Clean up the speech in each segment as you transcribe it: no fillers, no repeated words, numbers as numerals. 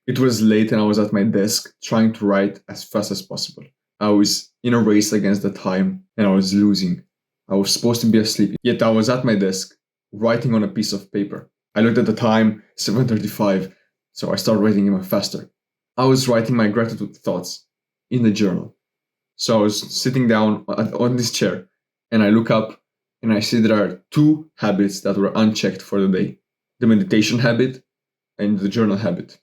It was late and I was at my desk trying to write as fast as possible. I was in a race against the time and I was losing. I was supposed to be asleep, yet I was at my desk writing on a piece of paper. I looked at the time, 7:35, so I started writing even faster. I was writing my gratitude thoughts in the journal. So I was sitting down on this chair and I look up and I see there are two habits that were unchecked for the day: the meditation habit and the journal habit.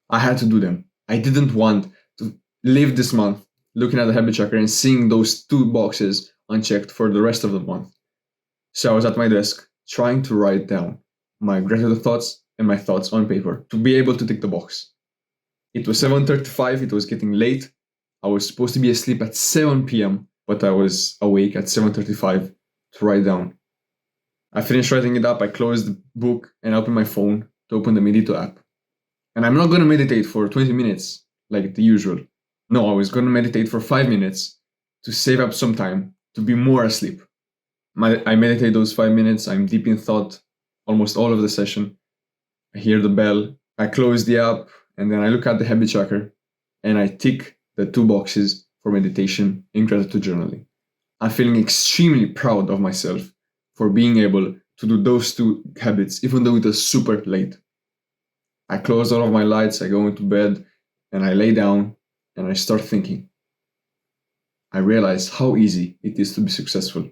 I had to do them. I didn't want to live this month looking at the habit tracker and seeing those two boxes unchecked for the rest of the month. So I was at my desk trying to write down my gratitude thoughts and my thoughts on paper to be able to tick the box. It was 7:35, it was getting late. I was supposed to be asleep at 7 p.m., but I was awake at 7:35 to write down. I finished writing it up, I closed the book and opened my phone to open the Medito app. And I'm not going to meditate for 20 minutes like the usual. No, I was going to meditate for 5 minutes to save up some time to be more asleep. I meditate those 5 minutes, I'm deep in thought almost all of the session. I hear the bell, I close the app, and then I look at the habit tracker and I tick the two boxes for meditation and gratitude journaling. I'm feeling extremely proud of myself for being able to do those two habits, even though it was super late. I close all of my lights, I go into bed, and I lay down, and I start thinking. I realize how easy it is to be successful.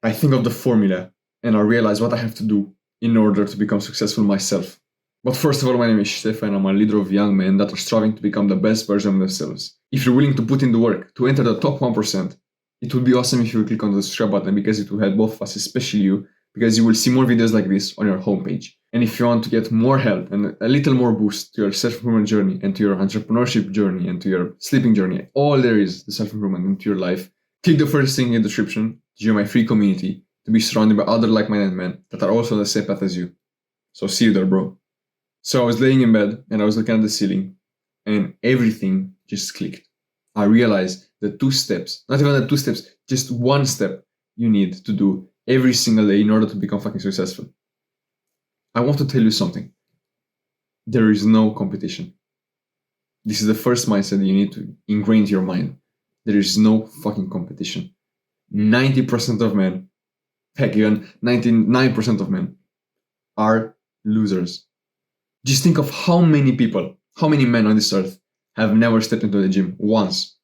I think of the formula, and I realize what I have to do in order to become successful myself. But first of all, my name is Stefan, I'm a leader of young men that are striving to become the best version of themselves. If you're willing to put in the work to enter the top 1%, it would be awesome if you would click on the subscribe button, because it will help both of us, especially you, because you will see more videos like this on your homepage. And if you want to get more help and a little more boost to your self-improvement journey and to your entrepreneurship journey and to your sleeping journey, all there is the self-improvement into your life, click the first link in the description to join my free community to be surrounded by other like-minded men that are also on the same path as you. So see you there, bro. So I was laying in bed and I was looking at the ceiling and everything just clicked. I realized the 2 steps, not even the 2 steps, just 1 step you need to do every single day in order to become fucking successful. I want to tell you something. There is no competition. This is the first mindset that you need to ingrain into your mind. There is no fucking competition. 90% of men, heck, even 99% of men are losers. Just think of how many people, how many men on this earth have never stepped into the gym once.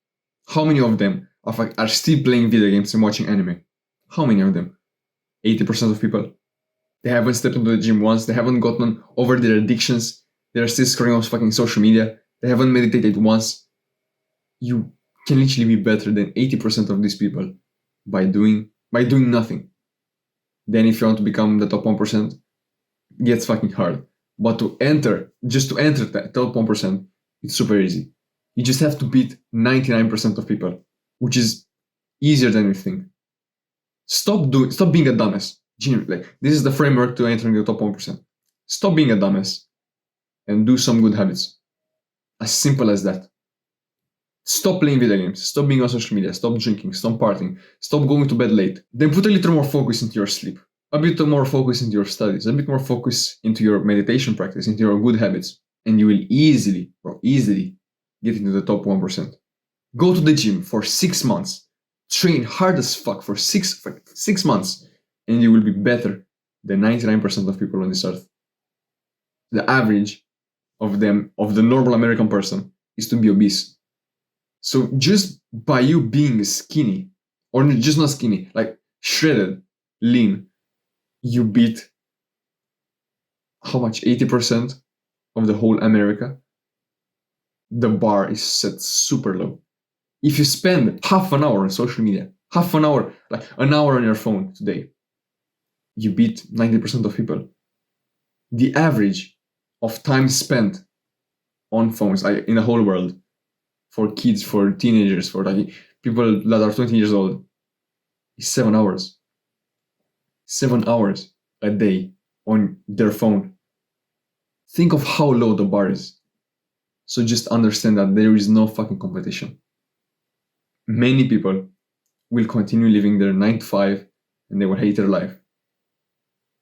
How many of them are still playing video games and watching anime? How many of them? 80% of people. They haven't stepped into the gym once. They haven't gotten over their addictions. They're still scrolling on fucking social media. They haven't meditated once. You can literally be better than 80% of these people by doing nothing. Then if you want to become the top 1%, it gets fucking hard. But to enter the top 1%, it's super easy. You just have to beat 99% of people, which is easier than you think. Stop being a dumbass. Genuinely, this is the framework to entering the top 1%. Stop being a dumbass and do some good habits. As simple as that. Stop playing video games. Stop being on social media. Stop drinking. Stop partying. Stop going to bed late. Then put a little more focus into your sleep. A bit more focus into your studies. A bit more focus into your meditation practice, into your good habits. And you will easily get into the top 1%. Go to the gym for 6 months. Train hard as fuck for six months. And you will be better than 99% of people on this earth. The average of the normal American person is to be obese. So just by you being skinny, or just not skinny, like shredded, lean, you beat how much? 80% of the whole America. The bar is set super low. If you spend half an hour on social media, half an hour, like an hour on your phone today, you beat 90% of people. The average of time spent on phones in the whole world for kids, for teenagers, for like people that are 20 years old is 7 hours. 7 hours a day on their phone. Think of how low the bar is. So just understand that there is no fucking competition. Many people will continue living their 9 to 5 and they will hate their life.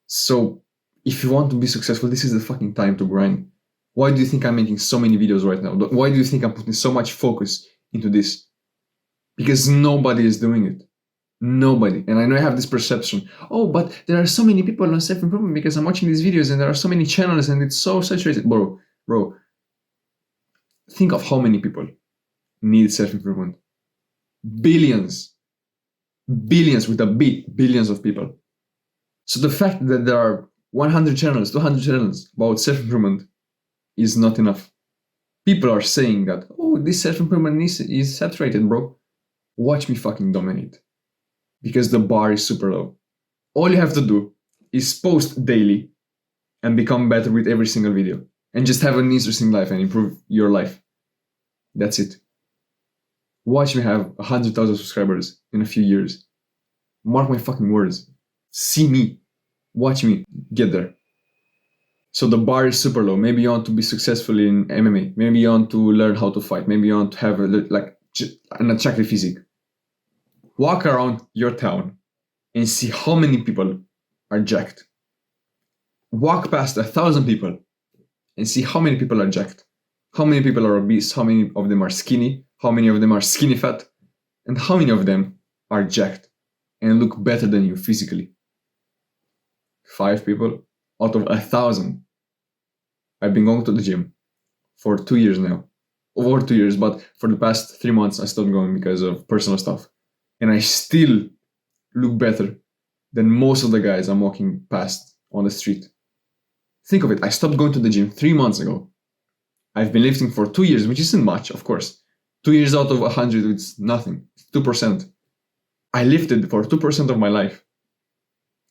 So if you want to be successful, this is the fucking time to grind. Why do you think I'm making so many videos right now? Why do you think I'm putting so much focus into this? Because nobody is doing it. Nobody. And I know I have this perception, oh, but there are so many people on self-improvement because I'm watching these videos and there are so many channels and it's so saturated. Bro, think of how many people need self-improvement. Billions with a B, billions of people. So the fact that there are 100 channels, 200 channels about self-improvement is not enough. People are saying that, oh, this self-improvement is saturated, bro. Watch me fucking dominate. Because the bar is super low. All you have to do is post daily and become better with every single video. And just have an interesting life and improve your life. That's it. Watch me have 100,000 subscribers in a few years. Mark my fucking words. See me. Watch me get there. So the bar is super low. Maybe you want to be successful in MMA. Maybe you want to learn how to fight. Maybe you want to have an attractive physique. Walk around your town and see how many people are jacked. Walk past 1,000 people and see how many people are jacked. How many people are obese, how many of them are skinny, how many of them are skinny fat, and how many of them are jacked and look better than you physically. 5 people out of 1,000. I've been going to the gym for 2 years now. Over 2 years, but for the past 3 months I stopped going because of personal stuff. And I still look better than most of the guys I'm walking past on the street. Think of it, I stopped going to the gym 3 months ago. I've been lifting for 2 years, which isn't much, of course. 2 years out of 100, it's nothing. It's 2%. I lifted for 2% of my life.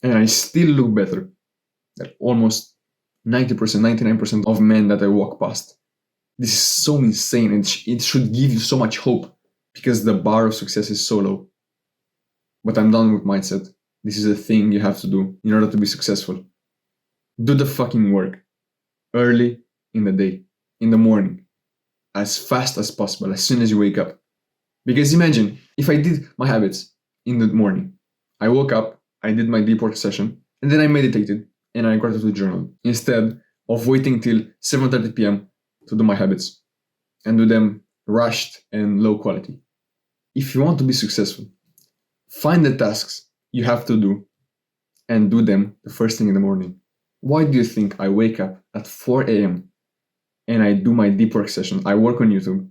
And I still look better than almost 90%, 99% of men that I walk past. This is so insane, and it should give you so much hope because the bar of success is so low. But I'm done with mindset. This is a thing you have to do in order to be successful. Do the fucking work early in the day, in the morning, as fast as possible, as soon as you wake up. Because imagine if I did my habits in the morning. I woke up, I did my deep work session, and then I meditated and I gratitude journal instead of waiting till 7:30 p.m. to do my habits and do them rushed and low quality. If you want to be successful, find the tasks you have to do and do them the first thing in the morning. Why do you think I wake up at 4 a.m. and I do my deep work session? I work on YouTube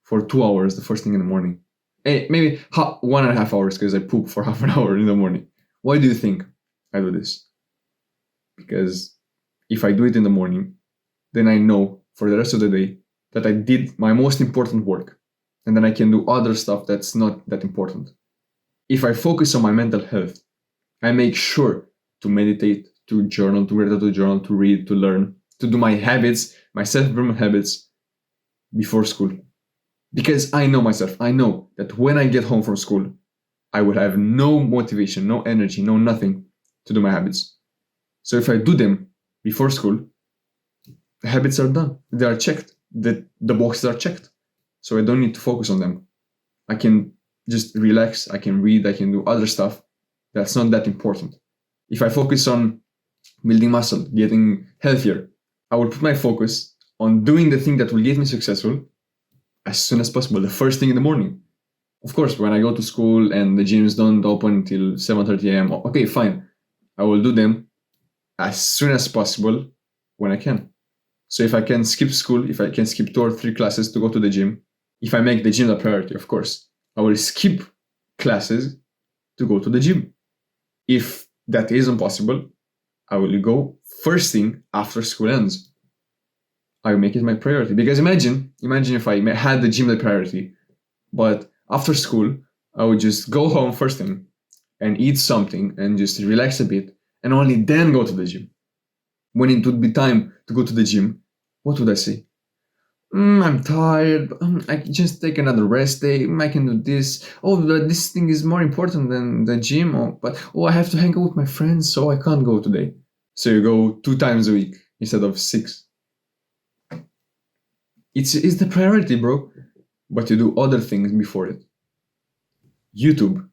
for 2 hours the first thing in the morning. Maybe 1.5 hours because I poop for half an hour in the morning. Why do you think I do this? Because if I do it in the morning, then I know for the rest of the day that I did my most important work, and then I can do other stuff that's not that important. If I focus on my mental health, I make sure to meditate, to journal, to gratitude journal, to read, to learn, to do my habits, my self-improvement habits before school. Because I know myself, I know that when I get home from school, I will have no motivation, no energy, no nothing to do my habits. So if I do them before school, the habits are done. They are checked. The boxes are checked. So I don't need to focus on them. I can just relax, I can read, I can do other stuff that's not that important. If I focus on building muscle, getting healthier, I will put my focus on doing the thing that will get me successful as soon as possible, the first thing in the morning. Of course, when I go to school and the gyms don't open until 7:30 a.m., okay, fine. I will do them as soon as possible when I can. So if I can skip school, if I can skip 2 or 3 classes to go to the gym, if I make the gym a priority, of course, I will skip classes to go to the gym. If that isn't possible, I will go first thing after school ends. I will make it my priority. Because imagine if I had the gym the priority, but after school, I would just go home first thing and eat something and just relax a bit and only then go to the gym. When it would be time to go to the gym, what would I say? I'm tired. I can just take another rest day. I can do this. Oh, but this thing is more important than the gym. I have to hang out with my friends, so I can't go today. So you go 2 times a week instead of 6. It's the priority, bro. But you do other things before it. YouTube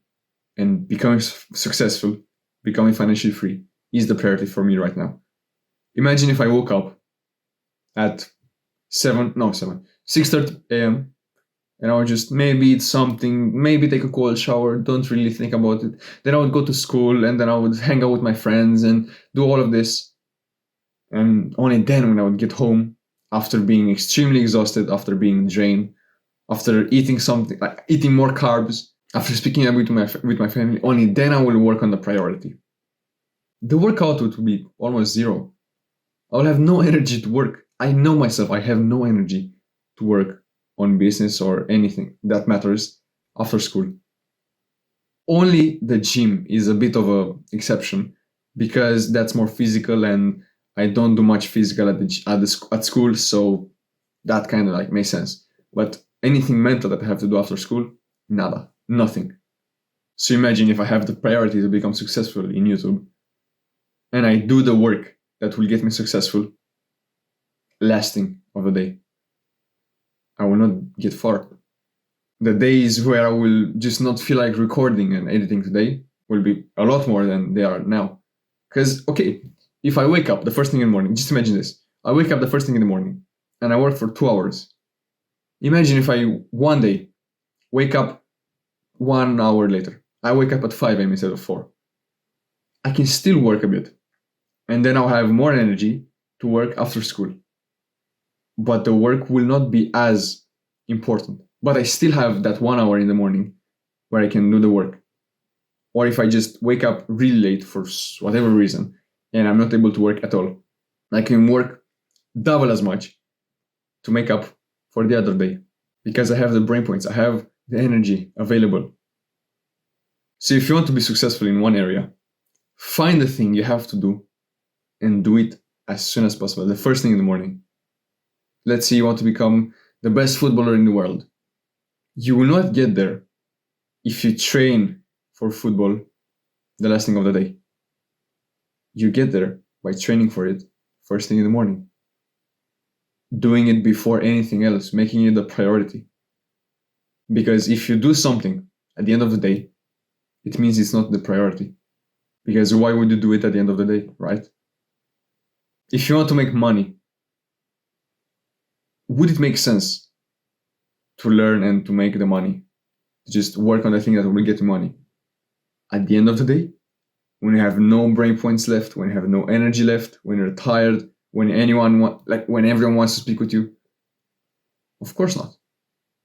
and becoming successful, becoming financially free is the priority for me right now. Imagine if I woke up at 6:30 a.m. And I would just maybe eat something, maybe take a cold shower, don't really think about it. Then I would go to school and then I would hang out with my friends and do all of this. And only then when I would get home, after being extremely exhausted, after being drained, after eating something, like eating more carbs, after speaking a bit with my family, only then I will work on the priority. The workout would be almost zero. I will have no energy to work. I know myself, I have no energy to work on business or anything that matters after school. Only the gym is a bit of an exception because that's more physical and I don't do much physical at school, so that kind of like makes sense. But anything mental that I have to do after school, nada, nothing. So imagine if I have the priority to become successful in YouTube and I do the work that will get me successful last thing of the day. I will not get far. The days where I will just not feel like recording and editing today will be a lot more than they are now. Because, okay, if I wake up the first thing in the morning, just imagine this. I wake up the first thing in the morning and I work for 2 hours. Imagine if I one day wake up 1 hour later. I wake up at 5 a.m. instead of 4. I can still work a bit. And then I'll have more energy to work after school. But the work will not be as important. But I still have that 1 hour in the morning where I can do the work. Or if I just wake up really late for whatever reason and I'm not able to work at all, I can work double as much to make up for the other day because I have the brain points, I have the energy available. So if you want to be successful in one area, find the thing you have to do and do it as soon as possible, the first thing in the morning. Let's say you want to become the best footballer in the world. You will not get there if you train for football the last thing of the day. You get there by training for it first thing in the morning. Doing it before anything else, making it a priority. Because if you do something at the end of the day, it means it's not the priority. Because why would you do it at the end of the day, right? If you want to make money, would it make sense to learn and to make the money? Just work on the thing that will get you money. At the end of the day, when you have no brain points left, when you have no energy left, when you're tired, when when everyone wants to speak with you, of course not.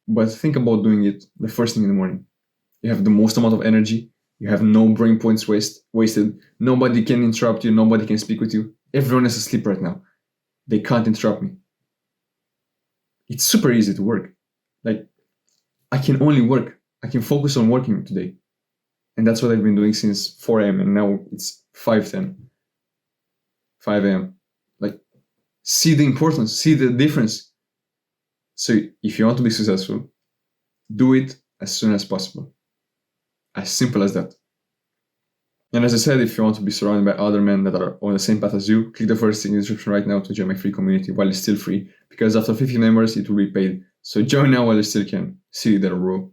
But think about doing it the first thing in the morning. You have the most amount of energy. You have no brain points wasted. Nobody can interrupt you. Nobody can speak with you. Everyone is asleep right now. They can't interrupt me. It's super easy to work. Like, I can only work. I can focus on working today. And that's what I've been doing since 4 a.m. and now it's 5:10. 5 a.m. Like, see the importance, see the difference. So if you want to be successful, do it as soon as possible. As simple as that. And as I said, if you want to be surrounded by other men that are on the same path as you, click the first thing in the description right now to join my free community while it's still free. Because after 50 members, it will be paid. So join now while you still can. See you there, bro.